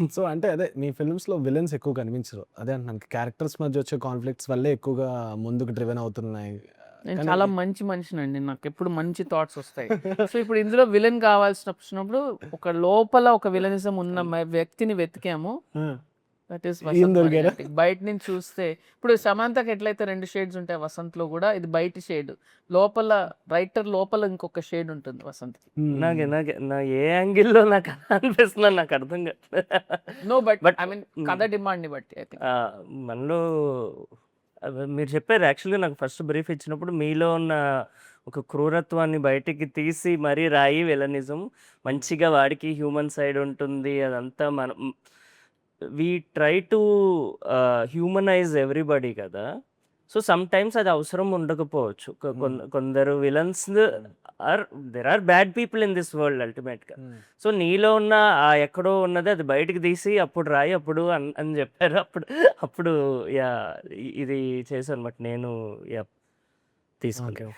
So, అంటే అదే మీ ఫిల్మ్స్‌లో villains ఎక్కువ కనిపించరు. అదే అంటున్నాను. క్యారెక్టర్స్ మధ్య వచ్చే కాన్‌ఫ్లిక్ట్స్ వల్లే ఎక్కువగా ముందుకు డ్రివెన్ అవుతున్నాయి. నేను కానీ చాలా మంచి మనిషినండి. నాకెప్పుడు మంచి థాట్స్ ఒస్తాయి. సో, ఇప్పుడు ఇందులో విలన్ కావాల్సినప్పుడు ఒక లోపల ఒక విలనిజం ఉన్న వ్యక్తిని వెతికాము. ఆ! దట్ ఈస్ ఈయన వసంత్ దొరికారా? మరిగంటి. బయట నుంచి చూస్తే ఇప్పుడు సమంతకి ఎట్లయితే 2 షేడ్స్ ఉంటాయి వసంత్‌లో గూడా ఇది బయటి షేడ్. లోపల రైటర్ లోపల ఇంకొక షేడ్ ఉంటుంది వసంత్‌కి. హ్మ్. నా ఏ యాంగిల్‌లో నాకు అలా అనిపిస్తుందని నాకు అర్థం కాదు. No but but I mean కథ డిమాండ్‌ని బట్టి ఐ థింక్. మనలో మీరు చెప్పారు యాక్చువల్‌గా నాకు ఫస్ట్ బ్రీఫ్ ఇచ్చినప్పుడు మీలో ఉన్న ఒక క్రూరత్వాన్ని బయటికి తీసి మరీ రాయి విలనిజం. మంచిగా వాడికి హ్యూమన్ సైడ్ ఉంటుంది. అదంతా మనం we try to humanize everybody కదా! సో, సమ్‌టైమ్స్ అది అవసరం ఉండకపోవచ్చు. కొందరు villains there are bad people in this world అల్టిమేట్‌గా. హ్మ్. సో, నీలో ఉన్న ఎక్కడో ఉన్నది అది బయటికి తీసి అప్పుడు రాయి అప్పుడు అని చెప్పారు. అప్పుడు యాహ్! ఇది చేశానన్నమాట నేను. యాహ్! ఓకే. తీసుకున్నా.